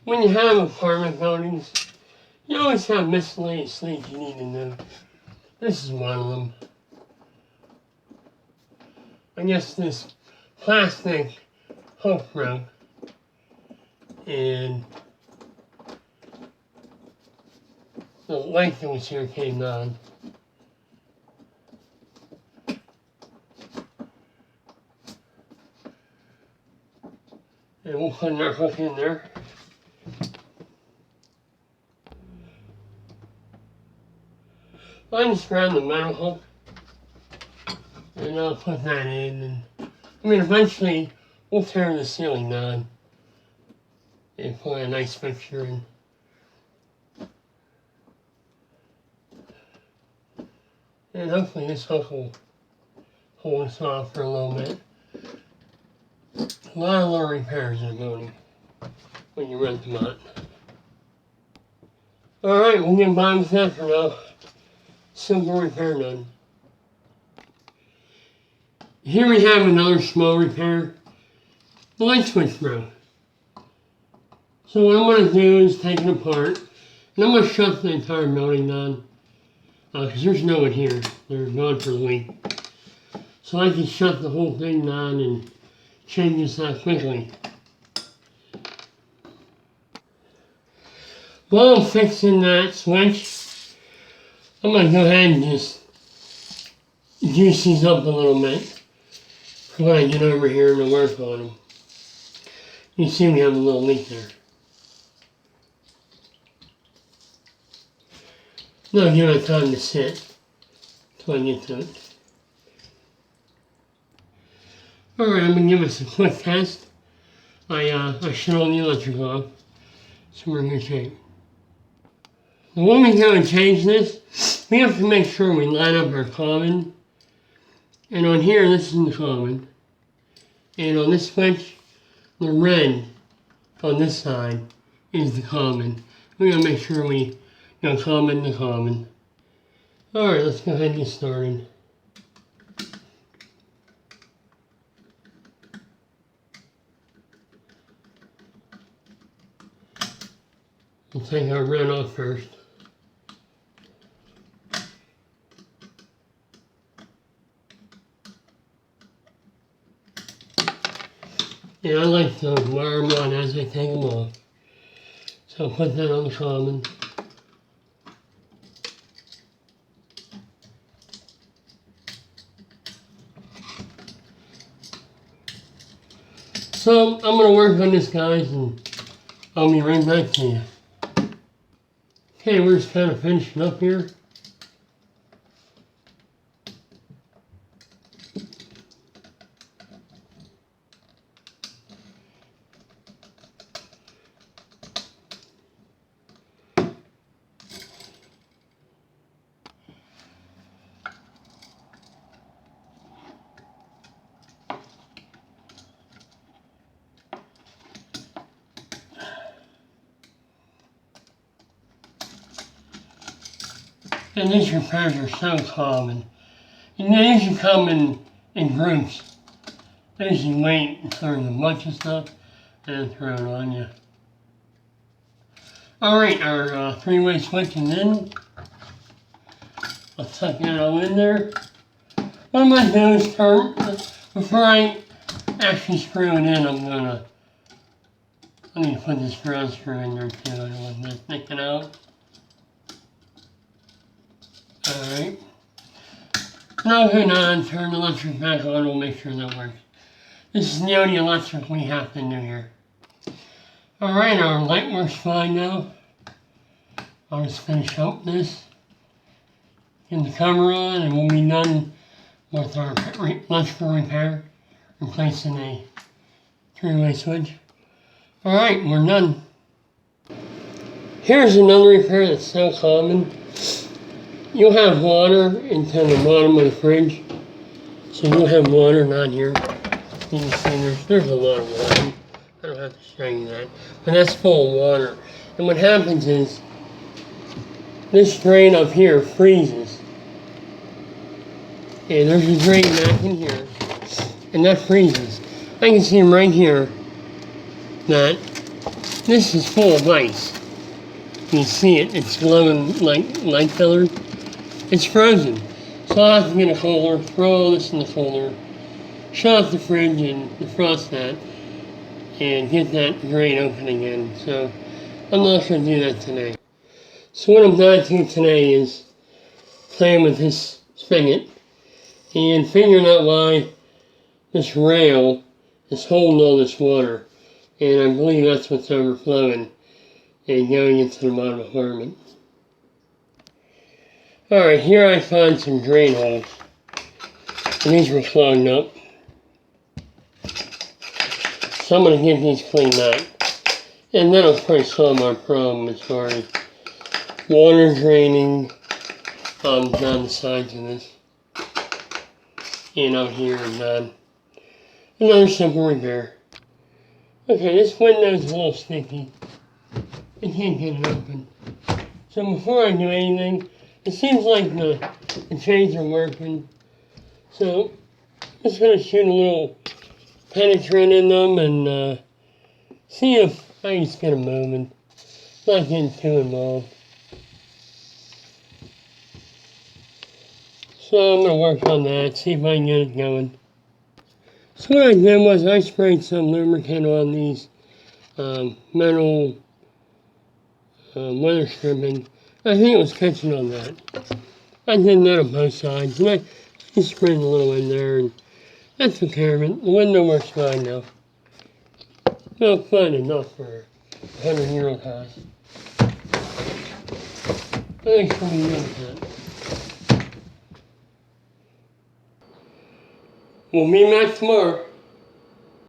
when you have apartment buildings, you always have miscellaneous things you need to know. This is one of them. I guess this plastic hook broke, and the light that was here came on. And we'll put our hook in there. I just grabbed the metal hook and I'll put that in, and I mean eventually we'll tear the ceiling down and put a nice fixture in. And hopefully this hook will hold us off for a little bit. A lot of little repairs in the building when you rent them out. Alright, we'll get by with that for now. Simple repair done. Here we have another small repair. The light switch broke. So what I'm going to do is take it apart, and I'm going to shut the entire building down. Because there's no one here. They're gone for the week. So I can shut the whole thing down and change this out quickly. While I'm fixing that switch, I'm going to go ahead and just juice these up a little bit for when I get over here and work on them. You see we have a little leak there. Now give it time to sit until I get to it. Alright, I'm going to give us a quick test. I shut all the electric off, so we're in good shape. Now when we go and change this, we have to make sure we line up our common. And on here, this is the common. And on this switch, the red on this side is the common. We're going to make sure we common to common. Alright, let's go ahead and get started. We'll take our red off first. Yeah, I like to wire them on as I take them off. So I'll put that on the common. So I'm going to work on this, guys, and I'll be right back to you. Okay, we're just kind of finishing up here. And these repairs are so common. And they usually come in groups. They usually wait until there's a bunch of stuff and then throw it on you. Alright, our three-way switch is in. I'll tuck that all in there. What I'm going to do is turn, before I actually screw it in, I need to put this ground screw in there too. I don't want to stick it out. Alright. Now go down, turn the electric back on, we'll make sure that works. This is the only electric we have to do here. Alright, our light works fine now. I'll just finish up this. Get the cover on, and we'll be done with our electrical repair, replacing a three-way switch. Alright, we're done. Here's another repair that's so common. You'll have water into the bottom of the fridge. So you'll have water down here. You can see there's a lot of water. I don't have to show you that. But that's full of water. And what happens is, this drain up here freezes. And there's a drain back in here. And that freezes. I can see right here that This is full of ice. You see it, it's glowing like light colored. It's frozen. So I'll have to get a cooler, throw all this in the cooler, shut off the fridge and defrost that, and get that drain open again. So I'm not going to do that today. So what I'm going to do today is playing with this spigot and figuring out why this rail is holding all this water. And I believe that's what's overflowing and going into the bottom apartment. Alright, here I find some drain holes. And these were clogged up. So I'm going to get these cleaned up. And that'll probably solve my problem as far as water draining down the sides of this. And out here and down. Another simple repair. Okay, this window's a little sticky. I can't get it open. So before I do anything, it seems like the chains are working. So I'm just going to shoot a little penetrant in them and see if I can just get them moving. Not getting too involved. So I'm going to work on that, see if I can get it going. So what I did was I sprayed some lubricant on these metal weather stripping. I think it was catching on that. I did that on both sides, and I just sprayed a little in there, and that took care of it. The window works fine now. Not fine enough for a 100-year-old house. I think it's pretty good with that. We'll meet back tomorrow.